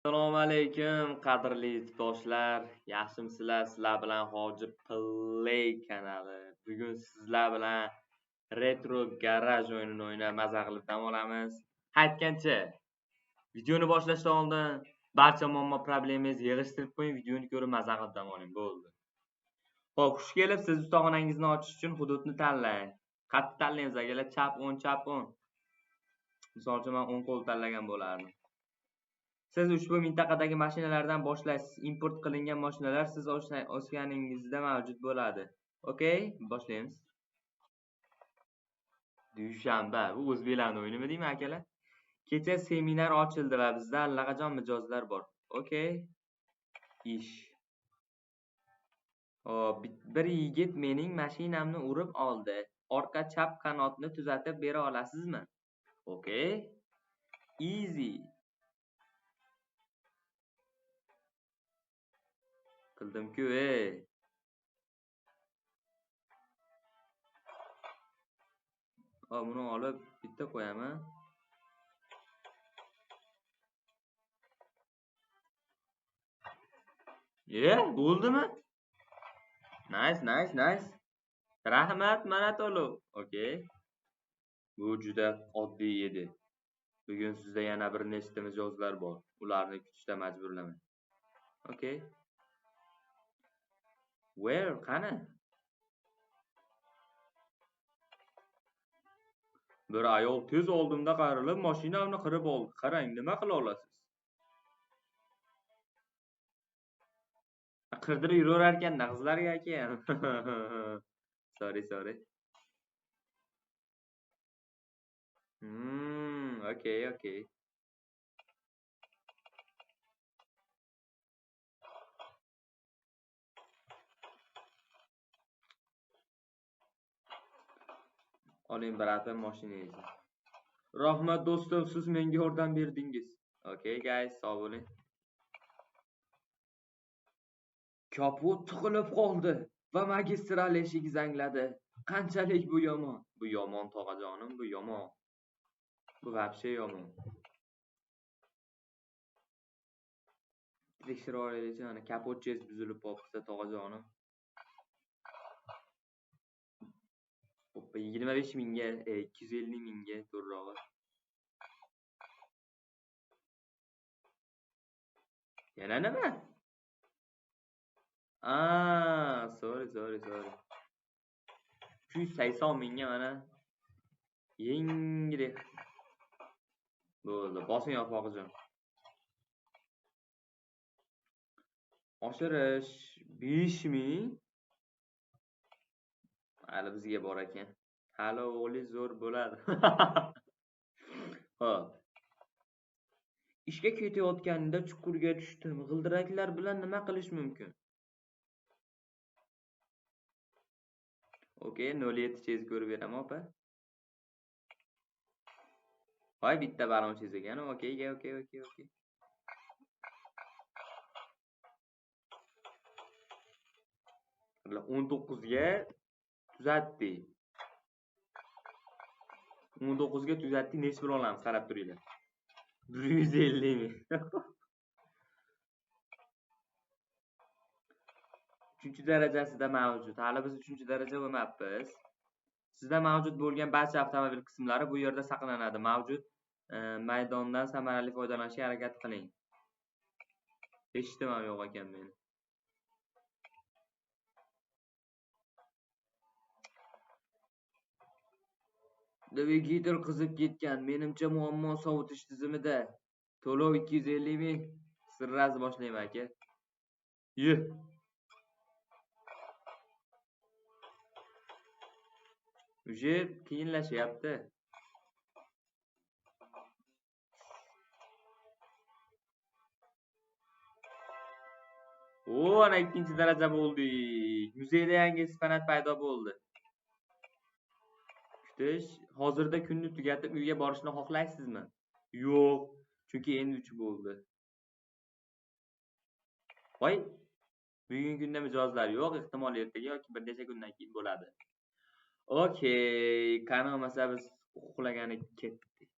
Assalomu alaykum, qadrli yurtdoshlar. Yaxshimisizlar? Sizlar bilan Hoji Play kanali. Bugun sizlar bilan retro garaj o'yinini o'ynab maza qilib dam olamiz. Aytgancha, videoni boshlashdan oldin barcha muammo problemangizni yig'ishtirib qo'ying, videoni ko'rib maza qilib dam oling. Bo'ldi. Xo'p, xush kelibsiz. Ustaxonangizni ochish uchun hududni tanlang. Qayerni tanlaymiz akalar? Chap o'ng, chap o'ng. Misol uchun men o'ng qo'l tanlagan bo'lardim. Siz ushbu mintaqadagi mashinalardan boshlaysiz. Import qilingan mashinalar siz ochganingizda mavjud bo'ladi. Okey, boshlaymiz. Dushanba. Bu o'zbeklarning o'yinimi deymi akalar? Kecha seminar ochildi va bizda allaqachon mijozlar bor. Okey. Ish. Hop, bir yigit mening mashinamni urib oldi. Orqa chap qanotni tuzatib bera olasizmi? Okey. Easy. Qildim-ku, buni olib bitta qo'yaman. Bo'ldimi? Nice. Rahmat, Manatolov. Okey. Bu juda oddiy edi. Bugun sizda yana bir nechta mijozlar bor. Ularni kutishda majburlamang. Okey. Where? Qani? Bir ayol tez oldimda qayrilib, mashinamni qirib oldi. Qarang, nima qila olasiz? Qirdirib yuraverar ekanda qizlarga aka. Sorry. Okay. Oling brata mashinangizni. Rahmat do'stim, siz menga yordam berdingiz. Okay guys, sog' bo'ling. Kapot tiqilib qoldi va magistral eshik zangladi. Qanchalik bu yomon? Bu yomon tog'ajonim, bu yomon. Bu вообще yomon. Tekshirib olaylik, ana kapotchangiz buzilib qolibdi tog'ajonim. Hoppa, 25 mingga, 250 mingga to'g'rirog'i. Yana nima? Sorry. 280 mingga mana yengil. Bo'ldi, bosing opoqijon. Oshirish 5 ming. Hali bizga bor ekan. Hali o'g'li zo'r bo'ladi. Xo'p. Ishga ketayotganida chuqurga tushdim. G'ildiraklar bilan nima qilish mumkin? Okey, 07 chez ko'rib beraman, opa. Voy, bitta balon chezagan. Okey. 19 ga tuzatdi. 19 ga tuzatdi, nechta bilan olamiz, qarab turinglar. 150 ming. 3-darajasida mavjud. Hali biz 3-daraja bo'lmabmiz. Sizda mavjud bo'lgan barcha avtomobil qismlari bu yerda saqlanadi. Mavjud maydondan samarali foydalanishga harakat qiling. Eshitdim yo'q ekan meni. Dvigatel qizib ketgan. Menimcha muammo sovutish tizimida. To'lov 250 ming. Sirraz boshlayman aka. Uje qiyinlashyapti. Ana 2-daraja bo'ldik. Muzeyda yangi eksponat paydo bo'ldi. Kutish. Hozirda kunni tugatib uyga borishni xohlaysizmi? Yo'q, chunki endi 3 bo'ldi. Voy, bugungi kunda mijozlar yo'q, ehtimol ertaga yoki bir necha kundan keyin bo'ladi. Okey, qani bo'lmasa biz uxlagani ketdik.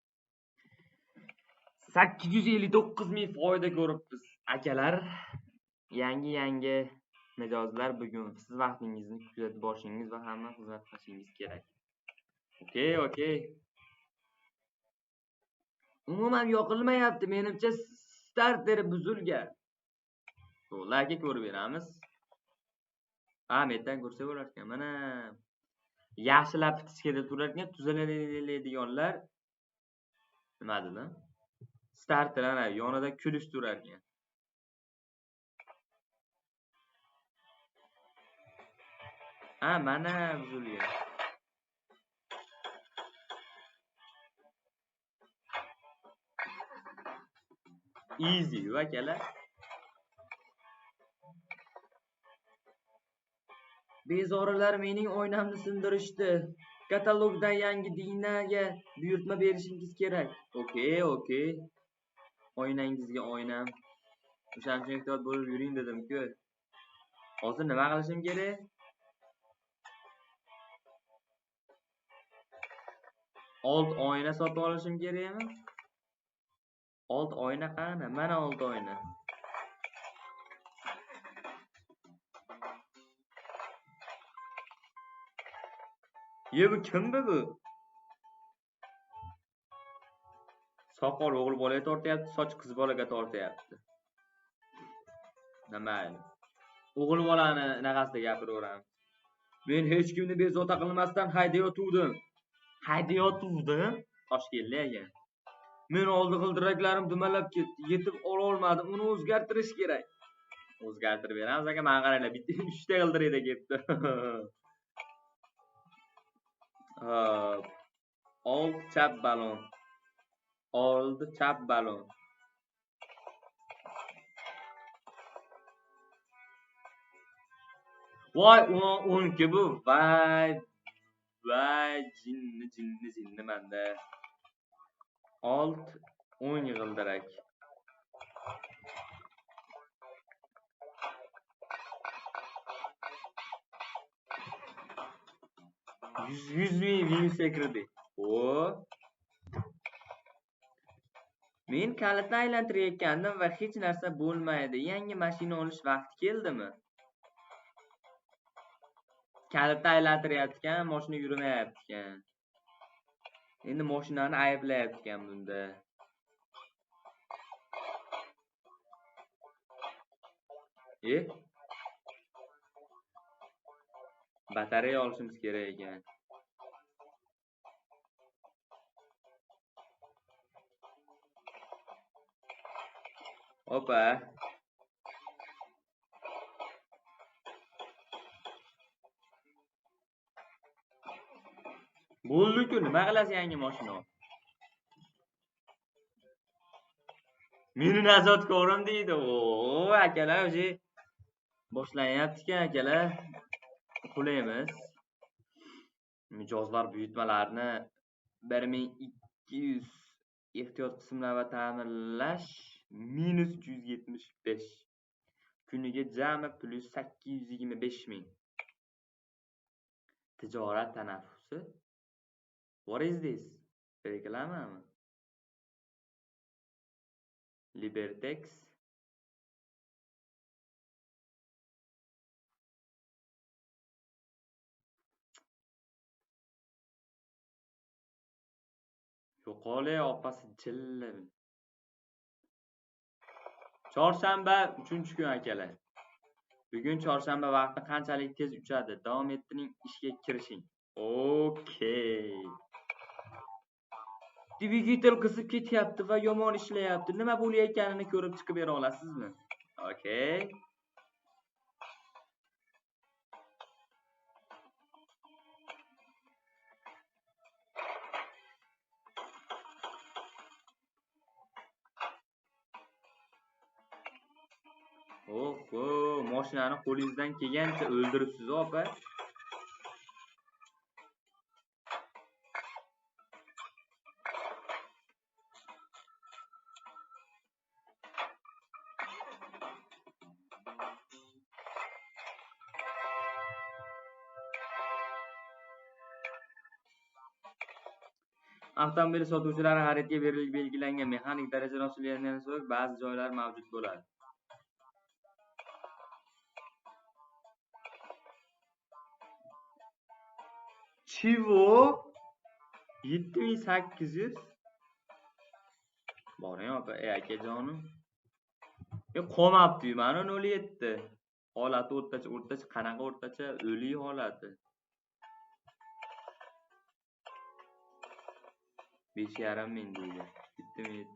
859.000 foyda ko'ribmiz. Akalar, yangi mijozlar bugun siz vaqtingizni kuzatib borishingiz va hamma xizmat qilishingiz kerak. Okey. Umuman yoqilmayapti, menimcha starteri buzilgan. Ularga ko'rib beramiz. Metdan ko'rsa bo'lar ekan. Mana yaxshilab bitishga turar ekan, tuzaladiganlar nima dedi? Starter ana yonida kulish turar ekan. Mana buzilgan. Easy akalar. Bezorilar mening oynamni sindirishdi. Katalogdan yangi dinaga buyurtma berishingiz kerak. Okey. Oynangizga oynam. O'shaning uchun ehtiyot bo'lib yuring dedim-ku. Hozir nima qilishim kerak? Old oyna sotib olishim kerakmi? Old oyna qani? Mana old oyna. Bu kim bu? Soqol o'g'il bolaga tortyapti, soch qiz bolaga tortyapti. Mayli. O'g'il bolani naqasida gapiraveramiz. Men hech kimni bezovta qilmasdan haydayotuvdim. Toshkentli ekan. Men oldi g'ildiraklarim dumalab ketdi. Yetib ololmadim. Uni o'zgartirish kerak. O'zgartirib beramiz aka. Men qaranglar, bitta 3 ta g'ildirida ketdi. Old chap balon. Voy, 12 bu. Voy, jinni manda. Old 10 g'ildirak. 100 ming virusga kirdi. Men kalitni aylantirayotgandim va hech narsa bo'lmaydi. Yangi mashina olish vaqti keldimi? Kalitni aylantirayotgan, mashina yurmayapti-kan. Endi mashinani ayblayapti-kan bunda. Batareya olishimiz kerak ekan. Opa. Bo'ldi-ku, nima qilasiz yangi mashina? Meni nazotkorim deydi. Akalar, o'zi boshlanyapti-kan akalar. Qulaymiz. Mijozlar buyurtmalarni 1200 ehtiyot qismlar va ta'mirlash -375. Kuniga jami plus 825 ming. Tijorat tanaffusi. What is this? Reklamami? Libertex. Yo'qolay opasi jilla. Chorshanba 3-kun akalar. Bugun chorshanba vaqti qanchalik tez uchadi? Davom ettiring, ishga kirishing. Okey. Dvigatel qizib ketyapti va yomon ishlayapti. Nima bo'layotganini ko'rib chiqib bera olasizmi? Okey. Mashinani qo'lingizdan kelgancha o'ldiribsiz, opa. Avtomobil sotuvchilari xaridga belgilangan mexanik darajadan oshirgandan so'ng ba'zi joylar mavjud bo'ladi. Chivo 7800 boring aka, akajonim. Qolmabdi mana 07. Holati o'rtacha qanaqa o'rtacha? O'lik holati. 5,5 ming deydi. 7700.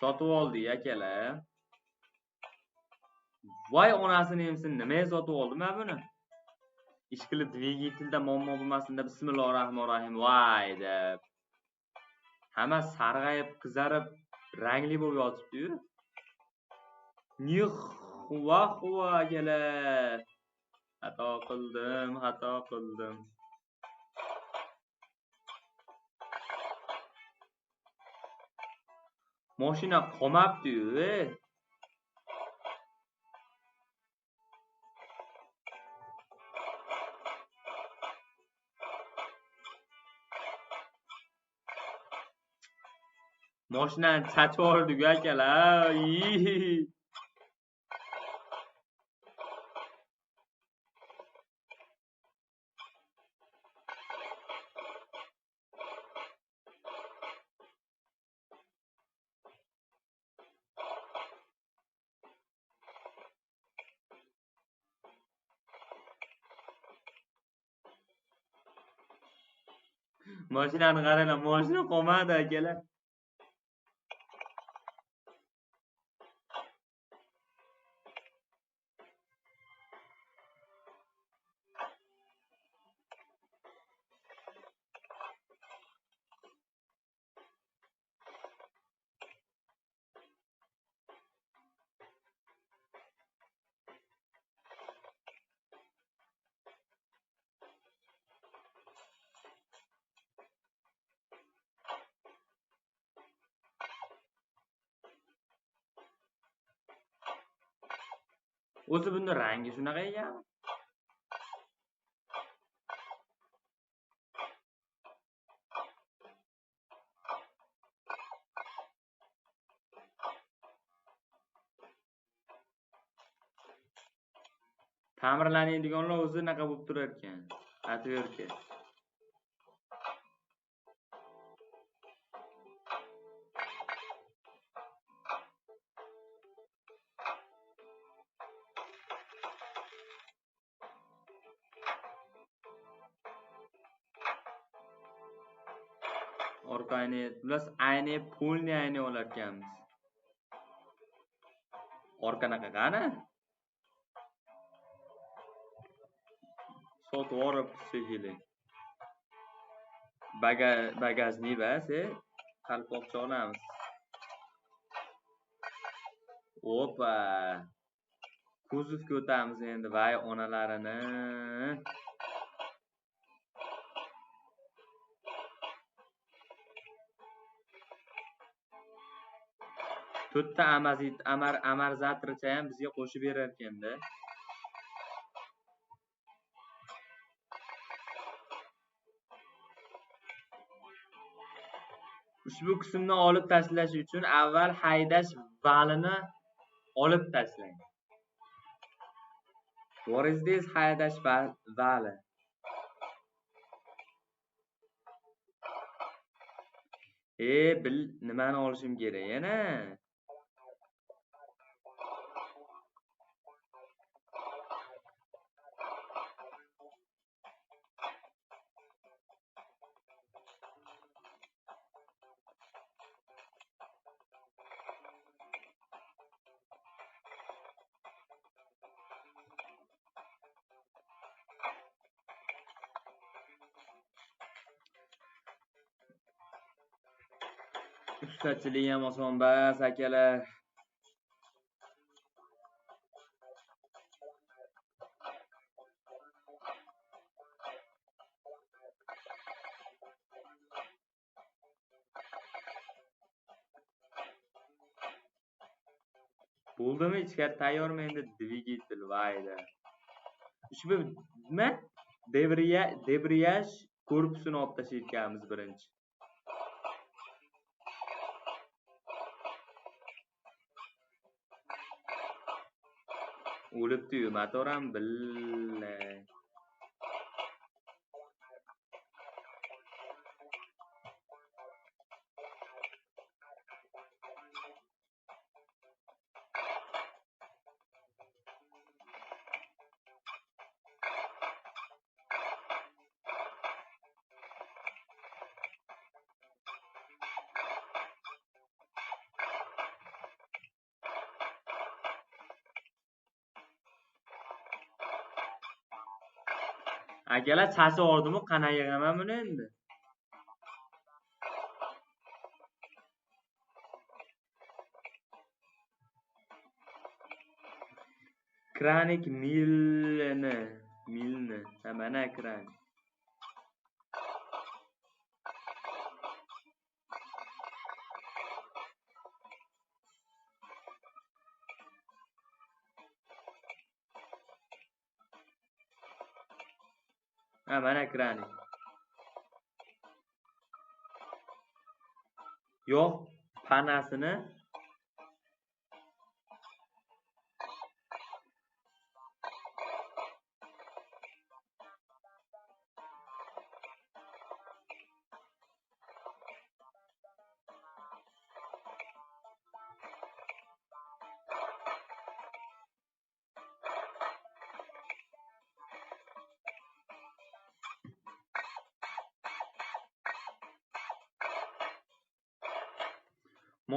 Sotib oldik akalar. Voy onasini emsin, nimaga sotib oldim men buni? Ishqilib dvigatelda muammo bo'lmasin deb bismillahirrohmanirrohim voy deb. Hamma sarg'ayib, qizarib, rangli bo'lib yotibdi-yu. Huva akalar. Xato qildim. Mashina qolmabdi-yu. Mashinani sachib oldik akalar. Mashinani qaranglar, mashina qolmadi akalar. O'zi bunda rangi shunaqa ekan. Ta'mirlanadiganlar o'zi naqa bo'lib turar ekan. Atverka. Orqa ayni plus ayni polni ayni olar ekanmiz. Orqa naqa qani? Sotib olib shekilli. Bagajni bas, qalpoqcha olamiz. Opa. Kuzovga o'tamiz endi, voy onalarini. To'rtta amortizatorcha ham bizga qo'shib berar ekanda. Ushbu qismni olib tashlash uchun avval haydash valini olib tashlang. What is this haydash vali? Nimani olishim kerak yana? Ustachilik ham oson bas akalar. Bo'ldimi? Ichkari tayyormi endi dvigatel vayda. Ushbu nima? debriyaj korpusini olib tashlayotganmiz birinchi. O'libdi-yu, motor ham billa. Akalar chachi ordimi, qana yig'aman buni endi. Kranik milni. Ha, mana kranik. Ha, mana kranik. Yo'q, panasini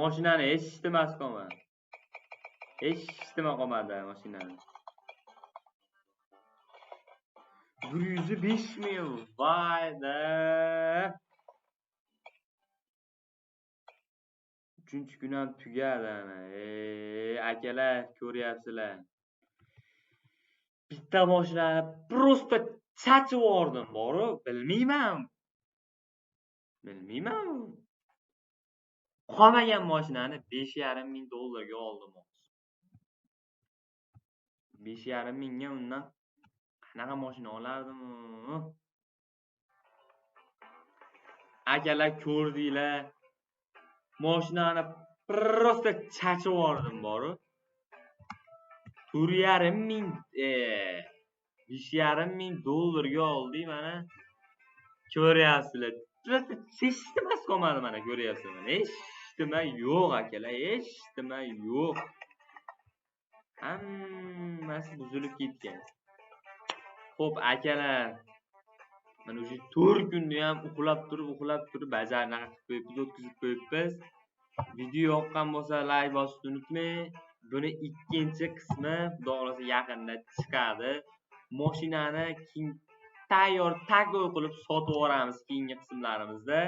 mashinani eshitmas qolmadi. Eshitma qolmadi mashinani. 105 ming, vayda. 3-kun ham tugadi ana. Akalar, ko'ryapsizlar. Bitta mashinani просто chachib yubordim, boru, bilmayman. Qolmagan mashinani $5,500 oldim. 5,5 ga undan qanaqa mashina olardim? Akalar, ko'rdinglar. Mashinani просто chachib yubordim, boru. 5,500 ga oldik, mana. Ko'ryapsizlar. Просто eshitmas qolmadi, mana ko'ryapsizlar. Eshitma yo'q akalar, eshitma yo'q. Hammasi buzilib ketgan. Xo'p, akalar. Mana o'sha 4 kunda ham uxlab turib bajarni qilib o'tkazib qo'yibmiz. Video yoqqan bo'lsa, like bosishni unutmang. Buni ikkinchi qismi xudo xolasa yaqinda chiqadi. Mashinani tayyor tago qilib sotib yuboramiz keyingi qismlarimizda.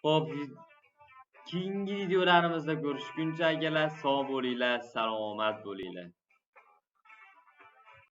Xo'p, keyingi videolarimizda ko'rishguncha akalar, sog' bo'linglar, salomat bo'linglar.